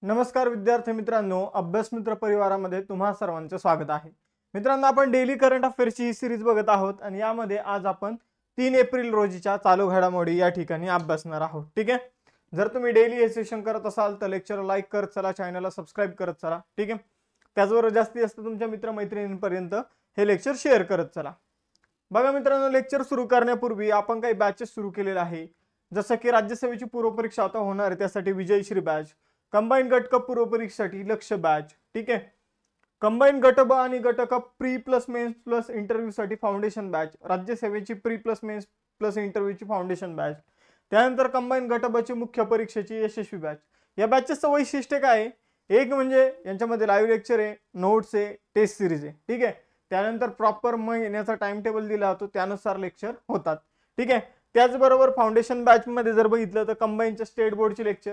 नमस्कार विद्यार्थी मित्रांनो, अभ्यास मित्र परिवारामध्ये तुम्हा सर्वांचे स्वागत आहे। मित्रांनो, आपण डेली करंट अफेअर्सची ही सिरीज बघत आहोत आणि यामध्ये आज आपण 3 एप्रिल रोजीच्या चालू घडामोडी या ठिकाणी अभ्यासणार आहोत। ठीक आहे, जर तुम्ही डेली हे सेशन करत असाल तर लेक्चर लाईक करत चला, चॅनलला सबस्क्राइब करत चला। ठीक आहे, त्याचबरोबर जास्तीत जास्त तुमच्या मित्रमैत्रिणींपर्यंत हे लेक्चर शेअर करत चला। बघा मित्रांनो, लेक्चर सुरू करण्यापूर्वी आपण काही बॅचेस सुरू केलेले आहे, जसं की राज्यसेवेची पूर्व परीक्षा आता होणार आहे त्यासाठी विजयश्री बॅच, कंबाईन गट क पूर्व परीक्षेसाठी लक्ष्य बॅच। ठीक आहे, कंबाईन गट ब आणि गट क pre plus mains plus interview साठी फाउंडेशन बॅच, राज्यसेवेची प्री प्लस मेन्स प्लस इंटरव्ह्यूची फाउंडेशन बॅच, त्यानंतर कंबाईन गट ब ची मुख्य परीक्षेची यशस्वी बॅच। या बॅचेसचं वैशिष्ट्य काय आहे? एक म्हणजे यांच्यामध्ये लाईव्ह लेक्चर आहे, नोट्स आहे, टेस्ट सिरीज आहे। ठीक आहे, त्यानंतर प्रॉपर महिन्याचा टाइम टेबल दिला जातो, त्यानुसार लेक्चर होतात। ठीक आहे, त्याचबरोबर फाउंडेशन बॅच मध्ये जर बघितलं तर कंबाईनच्या स्टेट बोर्डचे लेक्चर,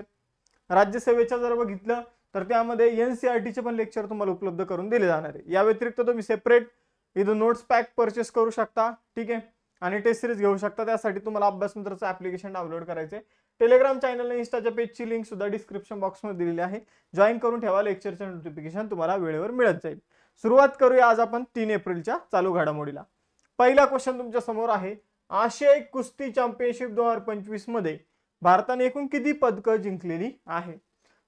राज्यसेवेच्या जर बघितलं तर त्यामध्ये एनसीईआरटीचे पण लेक्चर तुम्हाला उपलब्ध करून दिले जाणार आहे। या व्यतिरिक्त तुम्ही सेपरेट इथं नोट्स पॅक परचेस करू शकता। ठीक आहे, आणि टेस्ट सिरीज घेऊ शकता। त्यासाठी तुम्हाला अभ्यास मित्रचं ऍप्लिकेशन डाउनलोड करायचे। टेलिग्राम चॅनल आणि इंस्टाच्या पेजची लिंक सुद्धा डिस्क्रिप्शन बॉक्समध्ये दिलेली आहे, जॉईन करून ठेवा, लेक्चरचे नोटिफिकेशन तुम्हाला वेळेवर मिळत जाईल। सुरुवात करूया आज आपण 3 एप्रिलच्या चालू घडामोडीला। पहिला क्वेश्चन तुमच्या समोर आहे, आशियाई कुस्ती चॅम्पियनशिप 2025 मध्ये भारताने एकूण किती पदकं जिंकलेली आहे?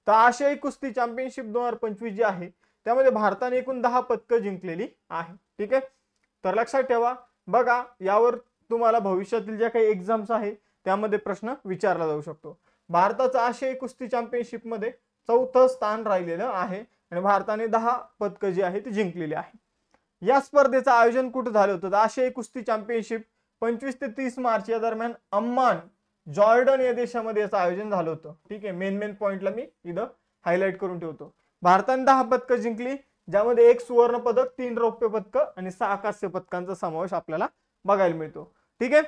तर आशियाई कुस्ती चॅम्पियनशिप 2025 जी आहे त्यामध्ये भारताने एकूण 10 पदकं जिंकलेली आहे। ठीक आहे, तर लक्षात ठेवा, बघा यावर तुम्हाला भविष्यातील ज्या काही एक्झाम्स आहे त्यामध्ये प्रश्न विचारला जाऊ शकतो। भारताचं आशियाई कुस्ती चॅम्पियनशिप मध्ये 4थं स्थान राहिलेलं आहे आणि भारताने 10 पदकं जी आहे ती जिंकलेली आहे। या स्पर्धेचं आयोजन कुठे झालं होतं? आशियाई कुस्ती चॅम्पियनशिप 25 ते 30 मार्च या दरम्यान अम्मान जॉर्डन या देशामध्ये याचं आयोजन झालं होतं। ठीक आहे, मेन पॉइंटला मी इथं हायलाइट करून ठेवतो। भारताने 10 पदकं जिंकली, ज्यामध्ये 1 सुवर्ण पदक, 3 रौप्य पदकं आणि 6 कांस्य पदकांचा समावेश आपल्याला बघायला मिळतो। ठीक आहे,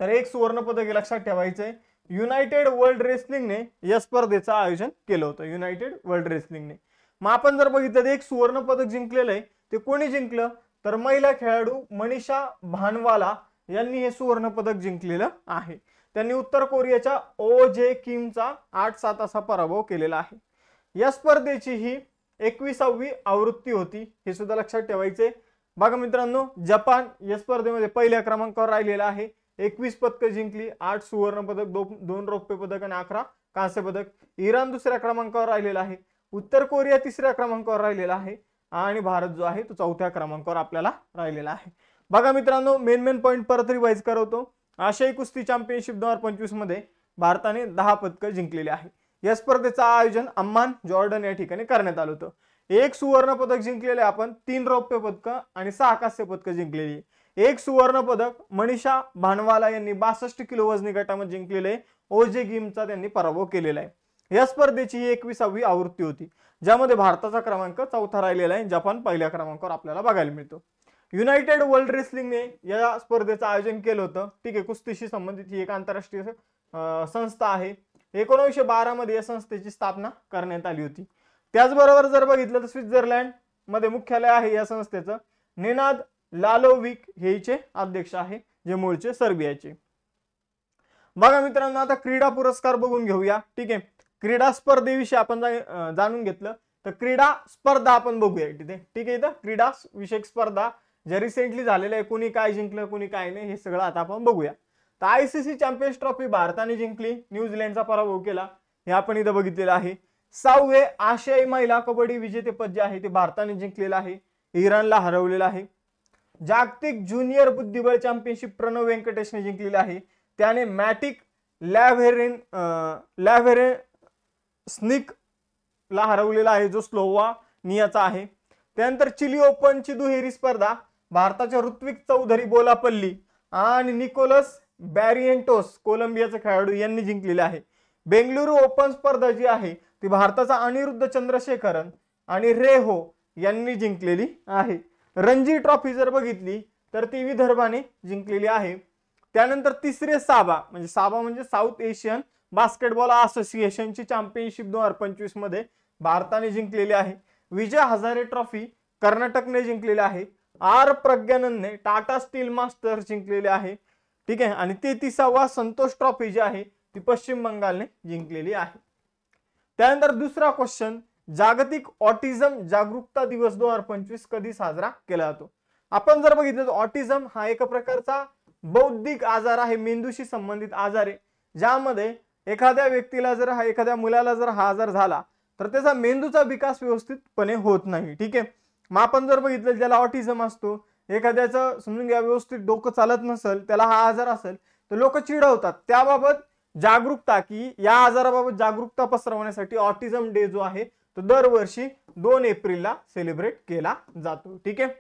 तर 1 सुवर्ण पदक लक्षात ठेवायचंय। युनायटेड वर्ल्ड रेसलिंगने या स्पर्धेचं आयोजन केलं होतं, युनायटेड वर्ल्ड रेसलिंगने। मग आपण जर बघितलं तर 1 सुवर्ण पदक जिंकलेलं आहे, ते कोणी जिंकलं? तर महिला खेळाडू मनीषा भानवाला यांनी हे सुवर्ण पदक जिंकलेलं आहे। त्यांनी उत्तर कोरियाच्या ओ जे किमचा 8-7 असा पराभव केलेला आहे। या स्पर्धेची ही 21वी आवृत्ती होती, हे सुद्धा लक्षात ठेवायचे। बघा मित्रांनो, जपान या स्पर्धेमध्ये पहिल्या क्रमांकावर राहिलेला आहे, 21 पदकं जिंकली, 8 सुवर्ण पदक, 2 रौप्य पदक आणि 11 कांस्य पदक। इराण दुसऱ्या क्रमांकावर राहिलेला आहे, उत्तर कोरिया तिसऱ्या क्रमांकावर राहिलेला आहे आणि भारत जो आहे तो 4थ्या क्रमांकावर आपल्याला राहिलेला आहे। बघा मित्रांनो, मेन पॉइंट परत रिवाइज करवतो। आशियाई कुस्ती चॅम्पियनशिप 2025 मध्ये भारताने 10 पदकं जिंकलेली आहे। या स्पर्धेचं आयोजन अम्मान जॉर्डन या ठिकाणी करण्यात आलं होतं। 1 सुवर्ण पदक जिंकलेले आपण, 3 रौप्य पदकं आणि 6 कांस्य पदकं जिंकलेली। 1 सुवर्ण पदक मनीषा भानवाला यांनी 62 किलो वजनी गटामध्ये जिंकलेले, ओजे गिमचा त्यांनी पराभव केलेला आहे। या स्पर्धेची ही 21वी आवृत्ती होती, ज्यामध्ये भारताचा क्रमांक 4था राहिलेला आहे, जपान पहिल्या क्रमांकावर आपल्याला बघायला मिळतो। युनायटेड वर्ल्ड रेसलिंगने या स्पर्धेचं आयोजन केलं होतं। ठीक आहे, कुस्तीशी संबंधित ही एक आंतरराष्ट्रीय संस्था आहे। 1912 मध्ये या संस्थेची स्थापना करण्यात आली होती। त्याचबरोबर जर बघितलं तर स्वित्झर्लंड मध्ये मुख्यालय आहे या संस्थेचं। नेनाद लालोविक हेचे अध्यक्ष आहे, जे मूळचे सर्बियाचे। बघा मित्रांनो, आता क्रीडा पुरस्कार बघून घेऊया। ठीक आहे, क्रीडा स्पर्धेविषयी आपण जाणून घेतलं, तर क्रीडा स्पर्धा आपण बघूया तिथे। ठीक आहे, इथं क्रीडा विषयक स्पर्धा ज्या रिसेंटली झालेल्या आहे, कुणी काय जिंकलं कुणी काय नाही हे सगळं आता आपण बघूया। तर आयसीसी चॅम्पियन्स ट्रॉफी भारताने जिंकली, न्यूझीलंडचा पराभव केला, हे आपण इथं बघितलेलं आहे। 6वे आशियाई महिला कबड्डी विजेतेपद जे आहे ते भारताने जिंकलेलं आहे, इराणला हरवलेलं आहे। जागतिक ज्युनियर बुद्धिबळ चॅम्पियनशिप प्रणव व्यंकटेशने जिंकलेली आहे, त्याने मॅटिक लॅव्हेरेस्निक ला हरवलेला आहे, जो स्लोवानियाचा आहे। त्यानंतर चिली ओपनची दुहेरी स्पर्धा भारताच्या ऋत्विक चौधरी बोलापल्ली आणि निकोलस बॅरिएंटोस कोलंबियाचे खेळाडू यांनी जिंकलेले आहे। बेंगळुरू ओपन स्पर्धा जी आहे ती भारताचा अनिरुद्ध चंद्रशेखरन आणि रेहो यांनी जिंकलेली आहे। रणजी ट्रॉफी जर बघितली तर ती विदर्भाने जिंकलेली आहे। त्यानंतर तिसरे साबा म्हणजे साऊथ एशियन बास्केटबॉल असोसिएशनची चॅम्पियनशिप 2025 मध्ये भारताने जिंकलेली आहे। विजय हजारे ट्रॉफी कर्नाटकने जिंकलेली आहे। आर प्रज्ञानंदने टाटा स्टील मास्टर जिंकलेले आहे। ठीक आहे, आणि 33वा संतोष ट्रॉफी जी आहे ती पश्चिम बंगालने जिंकलेली आहे। त्यानंतर दुसरा क्वेश्चन, जागतिक ऑटिझम जागरूकता दिवस 2025 कधी साजरा केला जातो? आपण जर बघितलं तर ऑटिझम हा एक प्रकारचा बौद्धिक आजार आहे, मेंदूशी संबंधित आजार आहे, ज्यामध्ये एखाद्या व्यक्तीला जर एखाद्या मुलाला जर हा आजार झाला तर त्याचा मेंदूचा विकास व्यवस्थितपणे होत नाही. ठीक आहे, मग आपण जर बघितलं ज्याला ऑटिझम असतो, एखाद्याचं समजून घ्या व्यवस्थित डोकं चालत नसेल, त्याला हा आजार असेल तर लोक चिडवतात. त्याबाबत जागरूकता, की या आजाराबाबत जागरूकता पसरवण्यासाठी ऑटिझम डे जो आहे तो दरवर्षी 2 एप्रिलला सेलिब्रेट केला जातो. ठीक आहे,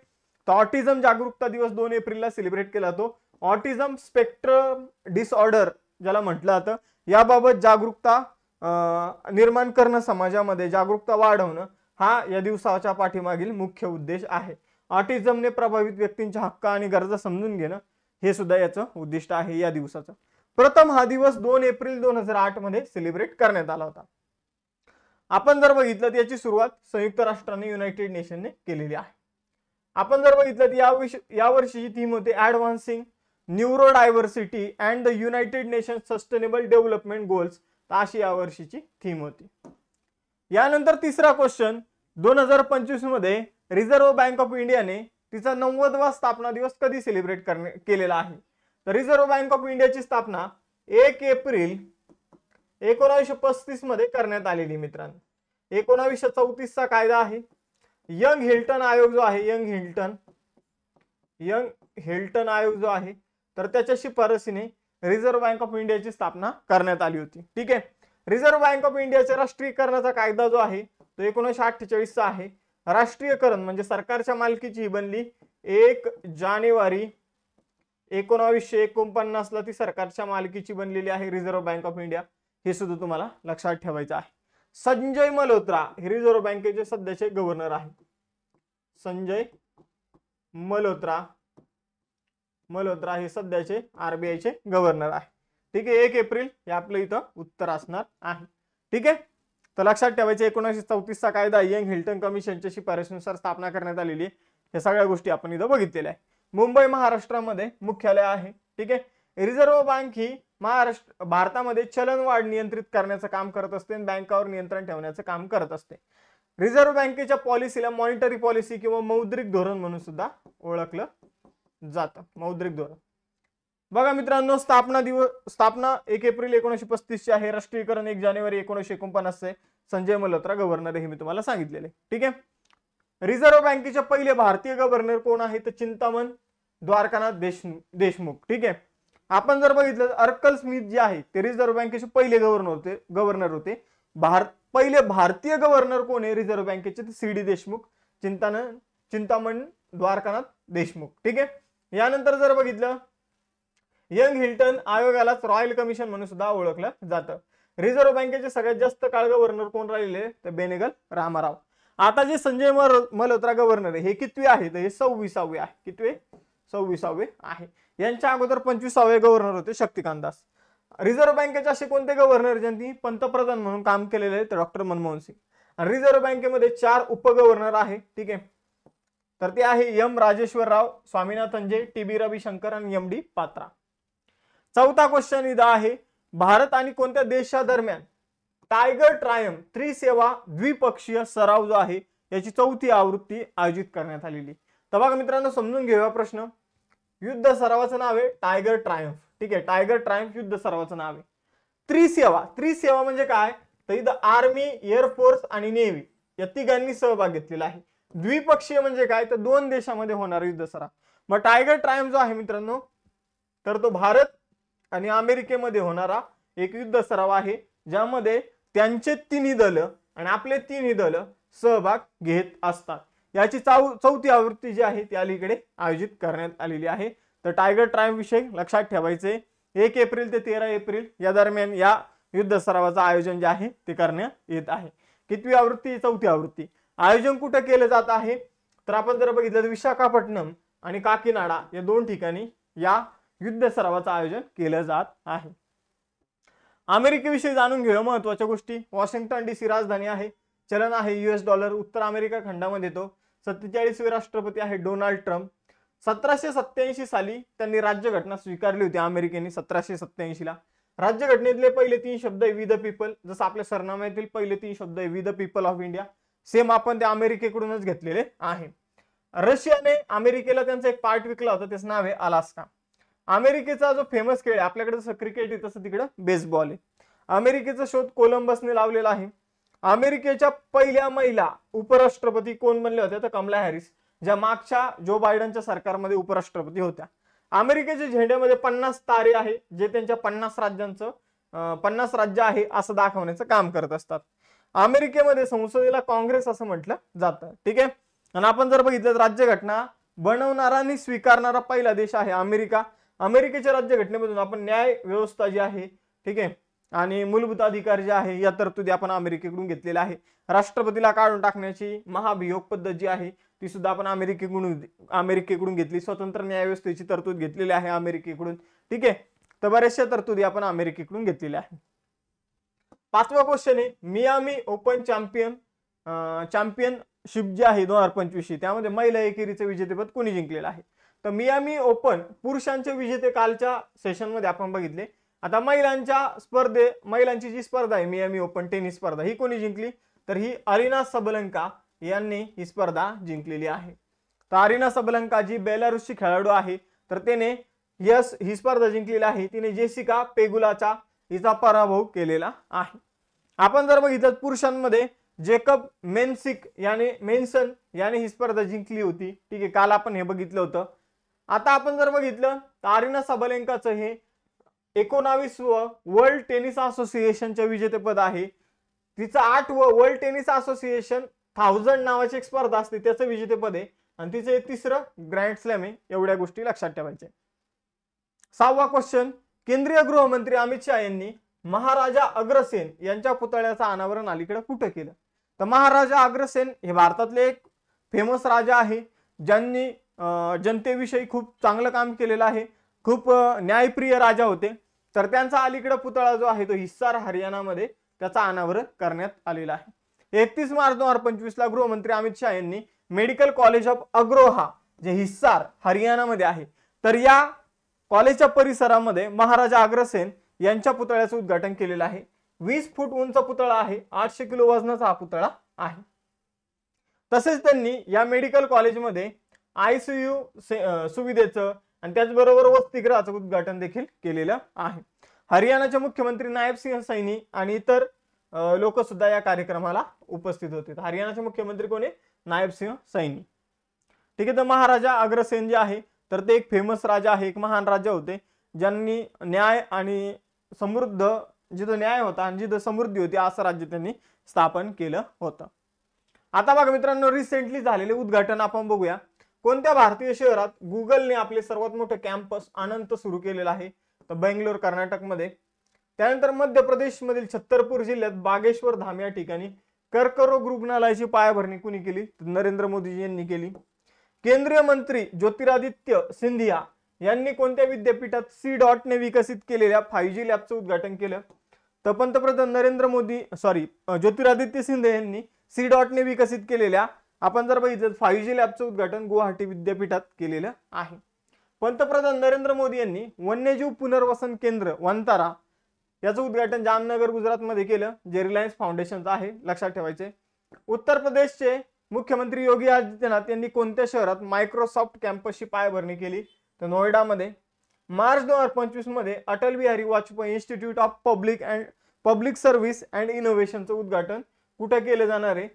तर ऑटिझम जागरूकता दिवस 2 एप्रिलला सेलिब्रेट केला जातो. ऑटिझम स्पेक्ट्रम डिसऑर्डर ज्याला म्हटलं जातं, याबाबत जागरूकता निर्माण करणं, समाजामध्ये जागरूकता वाढवणं हा या दिवसाच्या पाठीमागील मुख्य उद्देश आहे. ऑटिझमने प्रभावित व्यक्तींच्या हक्क आणि गरजा समजून घेणं हे सुद्धा याचं उद्दिष्ट आहे या दिवसाचं. प्रथम हा दिवस 2 एप्रिल 2008 मध्ये सेलिब्रेट करण्यात आला होता. आपण जर बघितलं तर याची सुरुवात संयुक्त राष्ट्रांनी, युनायटेड नेशनने केलेली आहे. आपण जर बघितलं तर या वर्षीची थीम होती advancing neurodiversity and the United Nation sustainable development goals, अशी या वर्षीची थीम होती. यानंतर तिसरा क्वेश्चन, 2025 मध्ये रिझर्व्ह बँक ऑफ इंडियाने तिचा 90वा स्थापना दिवस कधी सेलिब्रेट केलेला आहे? तर रिझर्व्ह बँक ऑफ इंडियाची स्थापना 1 एप्रिल 1935 मध्ये करण्यात आलेली मित्रांनो. 1934 चा कायदा आहे. यंग हिल्टन आयोग जो आहे, यंग हिल्टन आयोग जो आहे, तर त्याच्या शिफारसीने रिझर्व्ह बँक ऑफ इंडियाची स्थापना करण्यात आली होती. ठीक आहे, रिझर्व्ह बँक ऑफ इंडियाच्या राष्ट्रीयकरणाचा कायदा जो आहे तो 1948 चा आहे. राष्ट्रीयकरण म्हणजे सरकारच्या मालकीची ही बनली 1 जानेवारी 1949 ला ती सरकारच्या मालकीची बनलेली आहे रिझर्व्ह बँक ऑफ इंडिया. हे सुद्धा तुम्हाला लक्षात ठेवायचं आहे. संजय मल्होत्रा हे रिझर्व्ह बँकेचे सध्याचे गव्हर्नर आहे. संजय मल्होत्रा हे सध्याचे आरबीआयचे गव्हर्नर आहे. ठीक आहे, 1 एप्रिल हे आपलं इथं उत्तर असणार आहे. ठीक आहे, तर लक्षात ठेवायचे 1934 चा कायदा, यंग हिल्टन कमिशनच्या शिफारसीनुसार स्थापना करण्यात आलेली. हे सगळ्या गोष्टी आपण इथं बघितलेल्या आहे. मुंबई महाराष्ट्रामध्ये मुख्यालय आहे. ठीक आहे, रिझर्व्ह बँक ही भारतामध्ये चलनवाढ नियंत्रित करण्याचं काम करत असते आणि बँकावर नियंत्रण ठेवण्याचं काम करत असते. रिझर्व्ह बँकेच्या पॉलिसीला मॉनिटरी पॉलिसी किंवा मौद्रिक धोरण म्हणून सुद्धा ओळखलं जातं. मौद्रिक धोरण बघा मित्रांनो, स्थापना 1 एप्रिल 1935 ची आहे. राष्ट्रीयकरण 1 जानेवारी 1949 चे. संजय मल्होत्रा गव्हर्नर हे मी तुम्हाला सांगितलेले. ठीक आहे, रिझर्व्ह बँकेचे पहिले भारतीय गव्हर्नर कोण आहे? तर चिंतामण द्वारकानाथ देशमुख. ठीक आहे, आपण जर बघितलं अर्कल स्मिथ जे आहे ते रिझर्व्ह बँकेचे पहिले गव्हर्नर होते. पहिले भारतीय गव्हर्नर कोण आहे रिझर्व्ह बँकेचे? तर सी डी देशमुख, चिंतामण द्वारकानाथ देशमुख. ठीक आहे, यानंतर जर बघितलं यंग हिल्टन आयोगालाच रॉयल कमिशन म्हणून सुद्धा ओळखलं जातं. रिझर्व्ह बँकेचे सगळ्यात जास्त काळ गव्हर्नर कोण राहिले? तर बेनेगल रामाराव. आता जे संजय मल्होत्रा गव्हर्नर हे कितवे आहे? तर हे 26वे आहे. कितवे? 26वे आहे. यांच्या अगोदर 25वे गव्हर्नर होते शक्तिकांत दास. रिझर्व्ह बँकेचे असे कोणते गव्हर्नर ज्यांनी पंतप्रधान म्हणून काम केलेले आहे? तर डॉक्टर मनमोहन सिंग. आणि रिझर्व्ह बँकेमध्ये 4 उपगव्हर्नर आहे. ठीक आहे, तर ते आहे एम राजेश्वर राव, स्वामीनाथन जे, टी.बी. रविशंकर आणि एम डी पात्रा. चौथा क्वेश्चन इथं आहे, भारत आणि कोणत्या देशादरम्यान टायगर ट्रायम्फ त्रिसेवा द्विपक्षीय सराव जो आहे याची 4थी आवृत्ती आयोजित करण्यात आलेली. तर बघा मित्रांनो, समजून घेऊया प्रश्न. युद्ध सरावाचं नाव आहे टायगर ट्रायम्फ. ठीक आहे, टायगर ट्रायम्फ युद्ध सरावाचं नाव आहे. त्रिसेवा म्हणजे काय? तर इथं आर्मी, एअरफोर्स आणि नेव्ही या तिघांनी सहभाग घेतलेला आहे. द्विपक्षीय म्हणजे काय? तर 2 देशामध्ये होणारा युद्ध सराव. मग टायगर ट्रायम्फ जो आहे मित्रांनो, तर तो भारत आणि अमेरिकेमध्ये होणारा एक युद्ध सराव आहे, ज्यामध्ये त्यांचे 3 दल आणि आपले 3 दल सहभाग घेत असतात. याची 4थी आवृत्ती जी आहे ती अलीकडे आयोजित करण्यात आलेली आहे. तर टायगर ट्रायम्फ विषय लक्षात ठेवायचे. 1 एप्रिल ते 13 एप्रिल या दरम्यान या युद्ध सरावाचं आयोजन जे आहे ते करण्यात येत आहे. कितवी आवृत्ती? 4थी आवृत्ती. आयोजन कुठे केलं जात आहे? तर आपण जर बघितलं तर विशाखापट्टणम आणि काकीनाडा या 2 ठिकाणी या युद्ध सरावाचं आयोजन केलं जात आहे. अमेरिकेविषयी जाणून घेऊया महत्वाच्या गोष्टी. वॉशिंग्टन DC राजधानी आहे. चलन आहे US$. उत्तर अमेरिका खंडामध्ये येतो. 47वे राष्ट्रपती आहे डोनाल्ड ट्रम्प. 1787 साली त्यांनी राज्यघटना स्वीकारली होती अमेरिकेने 1787 ला. राज्यघटनेतले पहिले 3 शब्द वी द पीपल, जसं आपल्या सरनाम्यातील पहिले 3 शब्द we the people of India, same आपण ते अमेरिकेकडूनच घेतलेले आहे. रशियाने अमेरिकेला त्यांचा एक पार्ट विकला होता, त्याचं नाव आहे अलास्का. अमेरिकेचा जो फेमस खेळ आहे, आपल्याकडे जसं क्रिकेट आहे तसं तिकडे बेसबॉल आहे. अमेरिकेचा शोध कोलंबसने लावलेला आहे. अमेरिकेच्या पहिल्या महिला उपराष्ट्रपती कोण बनल्या होत्या, तर कमला हॅरिस, ज्या मागच्या जो बायडनच्या सरकारमध्ये उपराष्ट्रपती होत्या. अमेरिकेच्या झेंड्यामध्ये 50 तारे आहे, जे त्यांच्या 50 राज्यांचं 50 राज्य आहे असं दाखवण्याचं काम करत असतात. अमेरिकेमध्ये संसदेला काँग्रेस असं म्हटलं जातं. ठीक आहे. आणि आपण जर बघितलं राज्यघटना बनवणारा आणि स्वीकारणारा पहिला देश आहे अमेरिका. अमेरिकेच्या राज्यघटनेमधून आपण न्याय व्यवस्था जी आहे, ठीक आहे, आणि मूलभूत अधिकार जे आहे या तरतुदी आपण अमेरिकेकडून घेतलेल्या आहे. राष्ट्रपतीला काढून टाकण्याची महाभियोग पद्धत जी आहे ती सुद्धा आपण अमेरिकेकडून घेतली. स्वतंत्र न्यायव्यवस्थेची तरतूद घेतलेली आहे अमेरिकेकडून. ठीक आहे. तर बऱ्याचशा तरतुदी आपण अमेरिकेकडून घेतलेल्या आहे. 5वा क्वेश्चन आहे मियामी ओपन चॅम्पियनशिप जी आहे 2025, त्यामध्ये महिला एकेरीचे विजेतेपद कोणी जिंकलेलं आहे. तर मियामी ओपन पुरुषांचे विजेते कालच्या सेशन मध्ये आपण बघितले. आता महिलांची जी स्पर्धा आहे मियामी ओपन टेनिस स्पर्धा, ही कोणी जिंकली, तर ही अरिना सबलंका यांनी ही स्पर्धा जिंकलेली आहे. तर अरिना सबलंका जी बेलारूसची खेळाडू आहे, तर त्याने ही स्पर्धा जिंकलेली आहे. तिने जेसिका पेगुलाचा हिचा पराभव केलेला आहे. आपण जर बघितलं पुरुषांमध्ये जेकब मेन्सन याने ही स्पर्धा जिंकली होती. ठीक आहे, काल आपण हे बघितलं होतं. आता आपण जर बघितलं तर अरिना सबलेंकाचं हे 19वे वर्ल्ड टेनिस असोसिएशनचे विजेतेपद आहे. तिचं 8वं वर्ल्ड टेनिस असोसिएशन 1000 नावाची एक स्पर्धा असते त्याचं विजेतेपद आहे. आणि तिचं एक 3रं ग्रँड स्लॅम आहे. एवढ्या गोष्टी लक्षात ठेवायच्या. 6वा क्वेश्चन केंद्रीय गृहमंत्री अमित शहा यांनी महाराजा अग्रसेन यांच्या पुतळ्याचं अनावरण अलीकडे कुठे केलं. तर महाराजा अग्रसेन हे भारतातले एक फेमस राजा आहे, ज्यांनी जनतेविषयी खूप चांगलं काम केलेलं आहे. खूप न्यायप्रिय राजा होते. तर त्यांचा अलीकडे पुतळा जो आहे तो हिसार हरियाणामध्ये त्याचा अनावरण करण्यात आलेला आहे. 31 मार्च 2025 ला गृहमंत्री अमित शहा यांनी मेडिकल कॉलेज ऑफ अग्रोहा जे हिसार हरियाणामध्ये आहे, तर या कॉलेजच्या परिसरामध्ये महाराजा अग्रसेन यांच्या पुतळ्याचं उद्घाटन केलेलं आहे. 20 फूट उंच पुतळा आहे. 800 किलो वजनाचा हा पुतळा आहे. तसेच त्यांनी या मेडिकल कॉलेजमध्ये ICU सुविधेचं आणि त्याचबरोबर वसतिगृहाचं उद्घाटन देखील केलेलं आहे. हरियाणाचे मुख्यमंत्री नायब सिंह सैनी आणि इतर लोक सुद्धा या कार्यक्रमाला उपस्थित होते. हरियाणाचे मुख्यमंत्री कोण आहे, नायब सिंह सैनी. ठीक आहे. तर महाराजा अग्रसेन जे आहे तर ते एक फेमस राजा आहे, एक महान राजा होते, ज्यांनी न्याय आणि समृद्ध, जिथं न्याय होता आणि जिथं समृद्धी होती असं राज्य त्यांनी स्थापन केलं होतं. आता बघा मित्रांनो, रिसेंटली झालेले उद्घाटन आपण बघूया. कोणत्या भारतीय शहरात गुगलने आपले सर्वात मोठे कॅम्पस अनंत सुरू केलेलं आहे, तर बेंगलोर कर्नाटकमध्ये. त्यानंतर मध्य प्रदेशमधील छत्तरपूर जिल्ह्यात बागेश्वर धाम या ठिकाणी कर्करोग रुग्णालयाची पायाभरणी कुणी केली, तर नरेंद्र मोदी यांनी केली. केंद्रीय मंत्री ज्योतिरादित्य सिंधिया यांनी कोणत्या विद्यापीठात C.ने विकसित केलेल्या 5G लॅबचं उद्घाटन केलं, तर पंतप्रधान ज्योतिरादित्य सिंधिया यांनी C.ने विकसित केलेल्या आपण जर बघितलं 5G लॅबचं उद्घाटन गुवाहाटी विद्यापीठात केलेलं आहे. पंतप्रधान नरेंद्र मोदी यांनी वन्यजीव पुनर्वसन केंद्र वंतारा याचं उद्घाटन जामनगर गुजरातमध्ये केलं, जे रिलायन्स फाउंडेशनचं आहे, लक्षात ठेवायचे. उत्तर प्रदेशचे मुख्यमंत्री योगी आदित्यनाथ यांनी कोणत्या शहरात मायक्रोसॉफ्ट कॅम्पसची पायाभरणी केली, तर नोएडामध्ये. मार्च 2025 मध्ये Atal Bihari Vajpayee institute of public service and इनोव्हेशनचं उद्घाटन कुठे केलं जाणार आहे,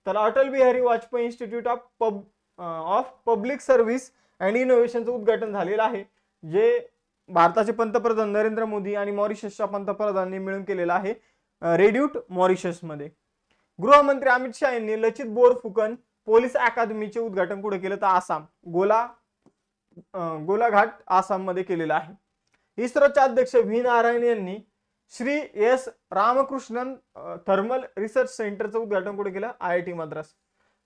तर Atal Bihari Vajpayee institute of public service and इनोव्हेशनचं उद्घाटन झालेलं आहे, जे भारताचे पंतप्रधान नरेंद्र मोदी आणि मॉरिशसच्या पंतप्रधानांनी मिळून केलेलं आहे, रेड्यूट मॉरिशसमध्ये. गृहमंत्री अमित शहा यांनी लचित बोरफुकन पोलीस अकादमीचे उद्घाटन कुठे केलं, तर आसाम गोलाघाट आसाम मध्ये केलेलं आहे. इस्रोचे अध्यक्ष व्ही नारायण यांनी Shri S Ramakrishnan thermal research सेंटरचं उद्घाटन कुठे केलं, IIT मद्रास.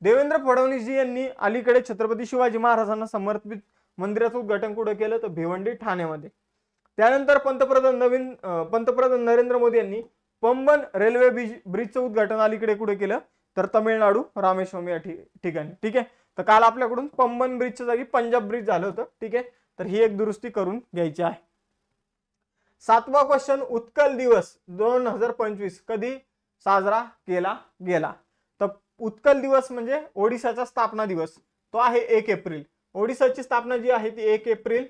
देवेंद्र फडणवीसजी यांनी अलीकडे छत्रपती शिवाजी महाराजांना समर्पित मंदिराचं उद्घाटन कुठे केलं, तर भिवंडी ठाण्यामध्ये. त्यानंतर पंतप्रधान नरेंद्र मोदी यांनी पंबन रेल्वे ब्रिजचं उद्घाटन अलीकडे कुठे केलं, तर तामिळनाडू रामेश्वरम या ठिकाणी. ठीक आहे. तर काल आपल्याकडून पंबन ब्रिजच्या जागी पंजाब ब्रिज झालं होतं. ठीक आहे. तर ही एक दुरुस्ती करून घ्यायची आहे. 7वा क्वेश्चन, उत्कल दिवस 2025 कधी साजरा केला गेला? तर उत्कल दिवस म्हणजे ओडिशाचा स्थापना दिवस, तो आहे 1 एप्रिल. ओडिशाची स्थापना जी आहे ती 1 एप्रिल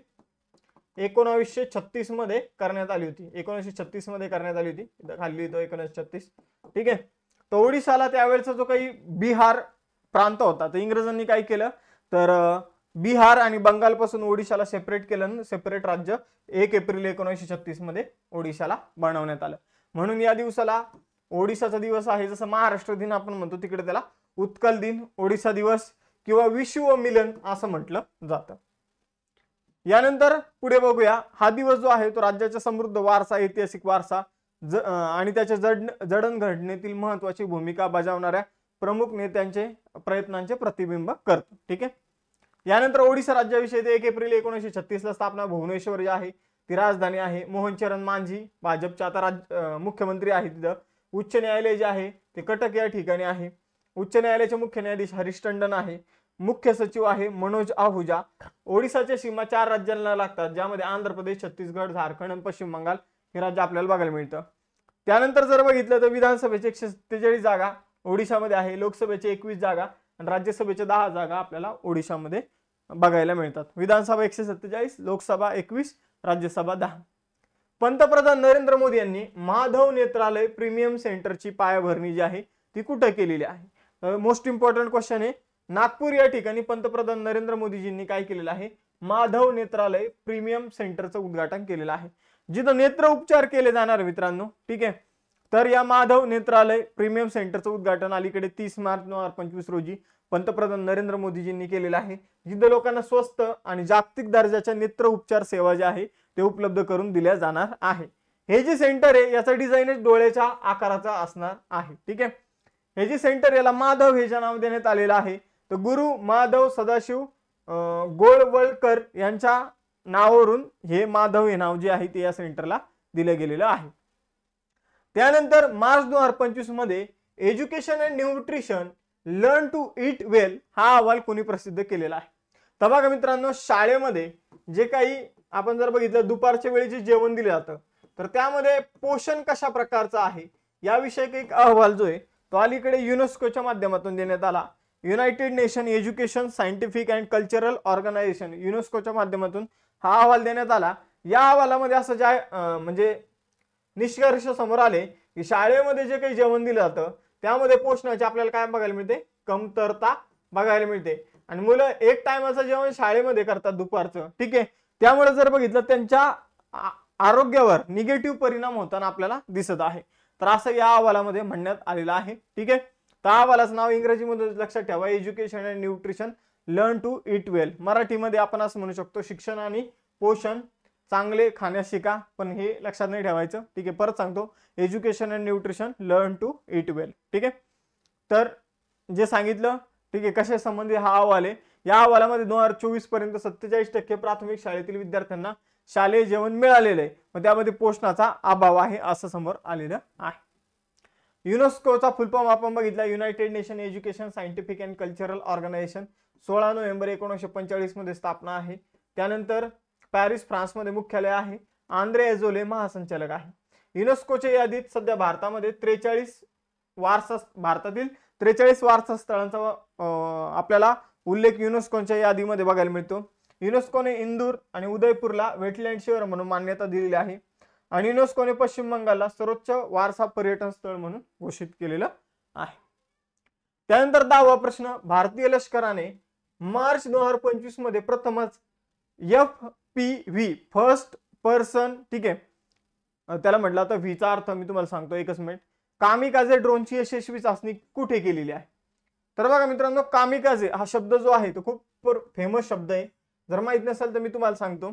1936 मध्ये करण्यात आली होती. 1936 मध्ये करण्यात आली होती. इथं खाली लिहितो 1936. ठीक आहे. तर ओडिशाला त्यावेळेचा जो काही बिहार प्रांत होता, तर इंग्रजांनी काय केलं, तर बिहार आणि बंगालपासून ओडिशाला सेपरेट केलं. सेपरेट राज्य 1 एप्रिल 1936 मध्ये ओडिशाला बनवण्यात आलं. म्हणून या दिवसाला ओडिशाचा दिवस आहे. जसं महाराष्ट्र दिन आपण म्हणतो, तिकडे त्याला उत्कल दिन, ओडिशा दिवस किंवा विश्व मिलन असं म्हटलं जातं. यानंतर पुढे बघूया. हा दिवस जो आहे तो राज्याचा समृद्ध वारसा, ऐतिहासिक वारसा आणि त्याच्या जडणघडणीतील महत्वाची भूमिका बजावणाऱ्या प्रमुख नेत्यांचे प्रयत्नांचे प्रतिबिंब करतो. ठीक आहे. यानंतर ओडिशा राज्याविषयी 1 एप्रिल 1936 ला स्थापना. भुवनेश्वर जे आहे ती राजधानी आहे. मोहनचरण मांझी भाजपचे आता मुख्यमंत्री आहेत तिथं. उच्च न्यायालय जे आहे ते कटक या ठिकाणी आहे. उच्च न्यायालयाचे मुख्य न्यायाधीश हरीश टंडन आहे. मुख्य सचिव आहे मनोज आहुजा. ओडिशाच्या सीमा 4 राज्यांना लागतात, ज्यामध्ये आंध्र प्रदेश, छत्तीसगड, झारखंड आणि पश्चिम बंगाल हे राज्य आपल्याला बघायला मिळतं. त्यानंतर जर बघितलं तर विधानसभेचे 147 जागा ओडिशामध्ये आहे. लोकसभेचे 21 जागा आणि राज्यसभेचे 10 जागा आपल्याला ओडिशामध्ये बघायला मिळतात. विधानसभा 147, लोकसभा 21, राज्यसभा 10. पंतप्रधान नरेंद्र मोदी यांनी माधव नेत्रालय प्रीमियम सेंटरची पायाभरणी जी आहे ती कुठे केलेली आहे? मोस्ट इम्पॉर्टंट क्वेश्चन आहे. नागपूर या ठिकाणी पंतप्रधान नरेंद्र मोदीजींनी काय केलेलं आहे? माधव नेत्रालय प्रीमियम सेंटरचं उद्घाटन केलेलं आहे, जिथं नेत्र उपचार केले जाणार मित्रांनो. ठीक आहे. तर या माधव नेत्रालय प्रीमियम सेंटरचं उद्घाटन अलीकडे 30 मार्च 2025 रोजी पंतप्रधान नरेंद्र मोदीजींनी केलेलं आहे, जिथं लोकांना स्वस्त आणि जागतिक दर्जाच्या नेत्र उपचार सेवा ज्या आहे ते उपलब्ध करून दिल्या जाणार आहे. हे जे सेंटर आहे याचा डिझाईनच डोळ्याच्या आकाराचा असणार आहे. ठीक आहे. हे जे सेंटर याला माधव हे जे नाव देण्यात आलेलं आहे, तर गुरु माधव सदाशिव गोळवळकर यांच्या नावावरून हे माधव हे नाव जे आहे ते या सेंटरला दिलं गेलेलं आहे. त्यानंतर मार्च 2025 मध्ये education and nutrition learn to eat well हा अहवाल कोणी प्रसिद्ध केलेला आहे? तर बघा मित्रांनो, शाळेमध्ये जे काही आपण जर बघितलं दुपारच्या वेळी जे जेवण दिलं जातं, तर त्यामध्ये पोषण कशा प्रकारचं आहे याविषयी एक अहवाल जो आहे तो अलीकडे युनेस्कोच्या माध्यमातून देण्यात आला. United Nation education scientific and cultural organisation युनेस्कोच्या माध्यमातून हा अहवाल देण्यात आला. या अहवालामध्ये असं जे म्हणजे निष्कर्ष समोर आले की शाळेमध्ये जे काही जेवण दिलं जातं त्यामध्ये पोषणाची आपल्याला काय बघायला मिळते? कमतरता बघायला मिळते. आणि मुलं एक टायमाचं जेवण शाळेमध्ये करतात दुपारचं. ठीक आहे. त्यामुळे जर बघितलं त्यांच्या आरोग्यावर निगेटिव्ह परिणाम होताना आपल्याला दिसत आहे. तर असं या अहवालामध्ये म्हणण्यात आलेलं आहे. ठीक आहे. तर अहवालाचं नाव इंग्रजीमध्ये लक्षात ठेवा, education and nutrition learn to eat well. मराठीमध्ये आपण असं म्हणू शकतो, शिक्षण आणि पोषण चांगले खाण्यास शिका, पण हे लक्षात नाही ठेवायचं. ठीक आहे. परत सांगतो, education and nutrition learn to eat well. ठीक आहे. तर जे सांगितलं, ठीक आहे, कशा संबंधी हा अहवाल आहे. या अहवालामध्ये 2024 पर्यंत 47% प्राथमिक शाळेतील विद्यार्थ्यांना शालेय जेवण मिळालेलं आहे, पण त्यामध्ये पोषणाचा अभाव आहे असं समोर आलेलं आहे. युनेस्कोचा फुल फॉर्म आपण बघितला, United Nation education scientific and cultural organisation. 16 नोव्हेंबर 1945 मध्ये स्थापना आहे. त्यानंतर पॅरिस फ्रान्समध्ये मुख्यालय आहे. आंद्रे एझोले महासंचालक आहे. युनेस्कोच्या यादीत सध्या भारतातील 43 वारसा स्थळांचा आपल्याला उल्लेख युनेस्कोच्या यादीमध्ये बघायला मिळतो. युनेस्कोने इंदूर आणि उदयपूरला वेटलँड शहर म्हणून मान्यता दिलेली आहे आणि युनेस्कोने पश्चिम बंगालला सर्वोच्च वारसा पर्यटन स्थळ म्हणून घोषित केलेलं आहे. त्यानंतर 10वा प्रश्न, भारतीय लष्कराने मार्च 2025 मध्ये प्रथमच FPV फर्स्ट पर्सन, ठीक आहे, त्याला म्हटलं आता व्हीचा अर्थ मी तुम्हाला सांगतो, एकच मिनिट. कामिकाझे ड्रोनची यशस्वी चाचणी कुठे केलेली आहे? तर बघा मित्रांनो, कामिकाझे हा शब्द जो आहे तो खूप फेमस शब्द आहे. जर माहित नसेल तर मी तुम्हाला सांगतो.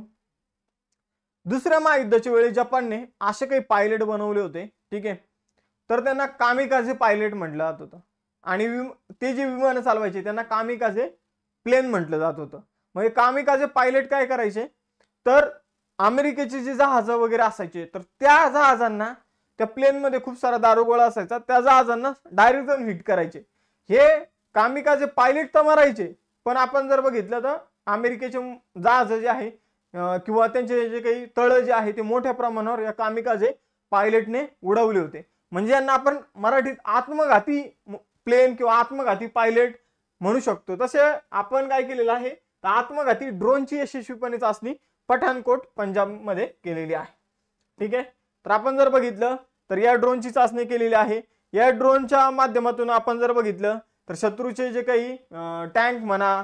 दुसऱ्या महायुद्धाच्या वेळी जपानने असे काही पायलट बनवले होते. ठीक आहे. तर त्यांना कामिकाझे पायलट म्हटलं जात होतं आणि ते जे विमान चालवायचे त्यांना कामिकाझे प्लेन म्हटलं जात होतं. म्हणजे कामिकाझे पायलट काय करायचे, तर अमेरिकेचे जे जहाज वगैरे असायचे तर त्या जहाजांना, त्या प्लेनमध्ये खूप सारा दारुगोळा असायचा, त्या जहाजांना डायरेक्ट जाऊन हिट करायचे. हे कामिकाझे पायलट तर मारायचे, पण आपण जर बघितलं तर अमेरिकेचे जहाज जे आहे किंवा त्यांचे जे काही तळ जे आहे ते मोठ्या प्रमाणावर या कामिकाझे पायलटने उडवले होते. म्हणजे यांना आपण मराठीत आत्मघाती प्लेन किंवा आत्मघाती पायलट म्हणू शकतो. तसे आपण काय केलेलं आहे, तर आत्मघाती ड्रोनची यशस्वीपणे चाचणी पठाणकोट पंजाबमध्ये केलेली आहे. ठीक आहे. तर आपण जर बघितलं तर या ड्रोनची चाचणी केलेली आहे. या ड्रोनच्या माध्यमातून आपण जर बघितलं तर शत्रूचे जे काही टँक म्हणा,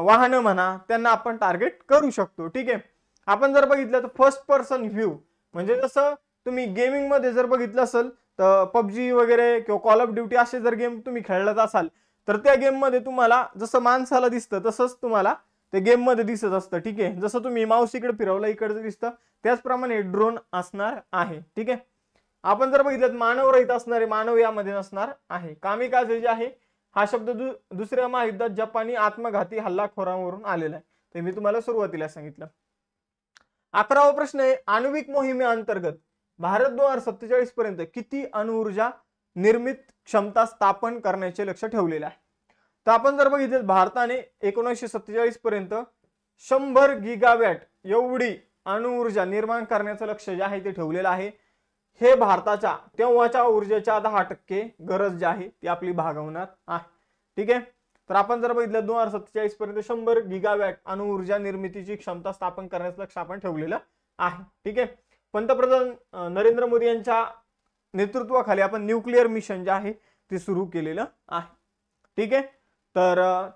वाहनं म्हणा, त्यांना आपण टार्गेट करू शकतो. ठीक आहे. आपण जर बघितलं तर फर्स्ट पर्सन व्ह्यू म्हणजे जसं तुम्ही गेमिंग मध्ये जर बघितलं असेल तर पबजी वगैरे किंवा कॉल ऑफ ड्युटी असे जर गेम तुम्ही खेळत असाल तर त्या गेम मध्ये तुम्हाला जसं माणसाला दिसतं तसंच तुम्हाला ते गेम मध्ये दिसत असतं. ठीक आहे. जसं तुम्ही माऊस इकडे फिरवला इकडे दिसतं त्याचप्रमाणे ड्रोन असणार आहे. ठीक आहे. आपण जर बघितलं मानव रहित असणारे मानव यामध्ये नसणार आहे. कामिकाझे जे आहे हा शब्द दुसऱ्या महायुद्धात जपानी आत्मघाती हल्लाखोरांवरून आलेला आहे. ते मी तुम्हाला सुरुवातीला सांगितलं. 11वा प्रश्न आहे, आण्विक मोहिमेअंतर्गत भारत 2047 पर्यंत किती अणुऊर्जा निर्मित क्षमता स्थापन करण्याचे लक्ष्य ठेवलेले आहे. तर आपण जर बघितलं भारताने 1947 पर्यंत 100 गिगावॅट एवढी अणुऊर्जा निर्माण करण्याचं लक्ष्य जे आहे ते ठेवलेलं आहे. हे भारताच्या तेव्हाच्या ऊर्जेच्या 10% गरज जी आहे ती आपली भागवणार आहे. ठीक आहे. तर आपण जर बघितलं 2047 पर्यंत 100 गिगावॅट अणुऊर्जा निर्मितीची क्षमता स्थापन करण्याचं लक्ष्य आपण ठेवलेलं आहे. ठीक आहे. पंतप्रधान नरेंद्र मोदी यांच्या नेतृत्वाखाली आपण न्यूक्लिअर मिशन जे आहे ते सुरू केलेलं आहे. ठीक आहे. तर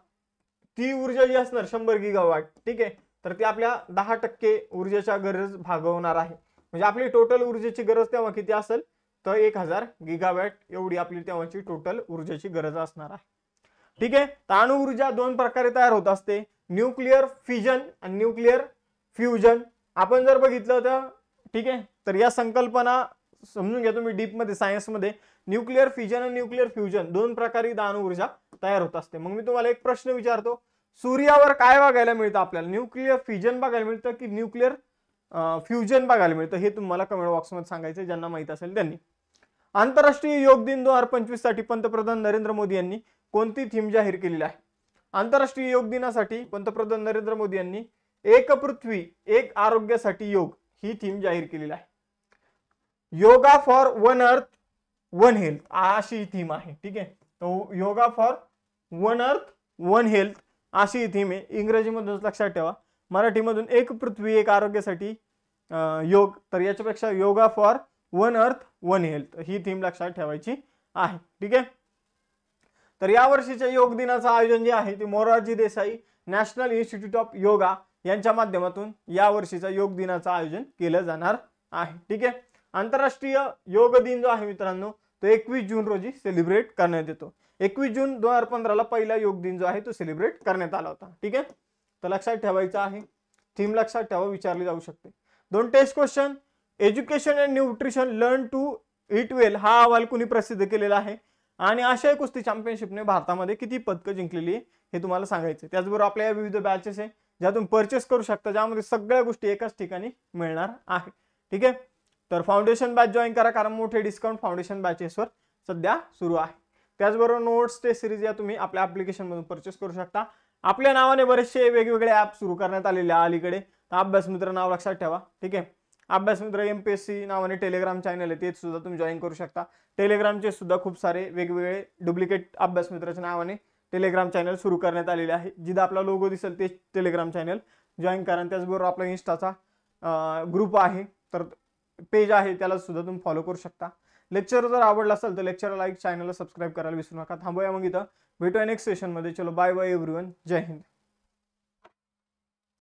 ती ऊर्जा जी असणार 100 गिगावॅट, ठीक आहे, तर ती आपल्या 10% ऊर्जेच्या गरज भागवणार आहे. म्हणजे आपली टोटल ऊर्जेची गरज तेव्हा किती असेल तर 1000 गिगावॅट एवढी आपली तेव्हाची टोटल ऊर्जेची गरज असणार आहे. ठीक आहे. तर अणु ऊर्जा दोन प्रकारे तयार होत असते, न्यूक्लिअर फिजन आणि न्यूक्लिअर फ्युजन. आपण जर बघितलं तर ठीक आहे, तर या संकल्पना समजून घ्या तुम्ही डीप मध्ये सायन्स मध्ये. न्यूक्लिअर फिजन आणि न्यूक्लिअर फ्युजन दोन प्रकारे अणु ऊर्जा तयार होत असते. मग मी तुम्हाला एक प्रश्न विचारतो, सूर्यावर काय बघायला मिळतं आपल्याला, न्यूक्लिअर फिजन बघायला मिळतं की न्यूक्लिअर फ्युजन बघायला मिळतं, हे तुम्हाला कमेंट बॉक्स मध्ये सांगायचं ज्यांना माहित असेल त्यांनी. आंतरराष्ट्रीय योग दिन 2025 साठी पंतप्रधान नरेंद्र मोदी यांनी कोणती थीम जाहीर केलेली आहे. आंतरराष्ट्रीय योग दिनासाठी पंतप्रधान नरेंद्र मोदी यांनी एक पृथ्वी एक आरोग्यासाठी योग ही थीम जाहीर केलेली आहे. Yoga for one earth one health अशी थीम आहे. ठीक आहे. तो yoga for one earth one health अशी थीम आहे. इंग्रजीमधून लक्षात ठेवा, मराठीमधून एक पृथ्वी एक आरोग्यासाठी योग, तर याच्यापेक्षा yoga for one earth one health he theme लक्षात ठेवायची आहे. ठीक आहे. तर या वर्षीच्या योग दिनाचं आयोजन जे आहे ते Morarji Desai national institute of yoga यांच्या माध्यमातून या वर्षीचा योग दिनाचं आयोजन केलं जाणार आहे. ठीक आहे. आंतरराष्ट्रीय योग दिन जो आहे मित्रांनो तो 21 जून रोजी सेलिब्रेट करण्यात येतो. 21 जून 2015 ला पहिला योग दिन जो आहे तो सेलिब्रेट करण्यात आला होता. ठीक आहे. तर लक्षात ठेवायचं आहे, थीम लक्षात ठेवा, विचारली जाऊ शकते. दोन test question, education and nutrition learn to eat well हा अहवाल कुणी प्रसिद्ध केलेला आहे आणि आशियाई कुस्ती चॅम्पियनशिपने भारतामध्ये किती पदकं जिंकलेली आहे हे तुम्हाला सांगायचं. त्याचबरोबर आपल्या या विविध बॅचेस आहे ज्यातून परचेस करू शकता, ज्यामध्ये सगळ्या गोष्टी एकाच ठिकाणी मिळणार आहे. ठीक आहे. तर फाउंडेशन बॅच जॉईन करा, कारण मोठे डिस्काउंट फाउंडेशन बॅचेसवर सध्या सुरू आहे. त्याचबरोबर नोट्स टेस्ट सिरीज या तुम्ही आपल्या ऍप्लिकेशन मधून परचेस करू शकता. आपल्या नावाने बरेचसे वेगवेगळे ऍप सुरू करण्यात आलेले अलीकडे. अभ्यास मित्र नाव लक्षात ठेवा. ठीक आहे. अभ्यास मित्र MPSC नावाने टेलिग्राम चॅनल आहे, ते सुद्धा तुम्ही जॉईन करू शकता. टेलिग्रामचे सुद्धा खूप सारे वेगवेगळे डुप्लिकेट अभ्यास मित्राच्या नावाने टेलिग्राम चॅनल सुरू करण्यात आलेले आहे. जिथं आपला लोगो दिसेल ते टेलिग्राम चॅनल जॉईन करा. त्याचबरोबर आपला इंस्टाचा ग्रुप आहे, तर पेज आहे, त्याला सुद्धा तुम्ही फॉलो करू शकता. लेक्चर जर आवडला असेल तर लेक्चर लाईक, चॅनलला सबस्क्राईब करायला विसरू नका. थांबूया मग इथं, भेटूया नेक्स्ट सेशन मध्ये. चलो बाय बाय एव्हरीवन, जय हिंद.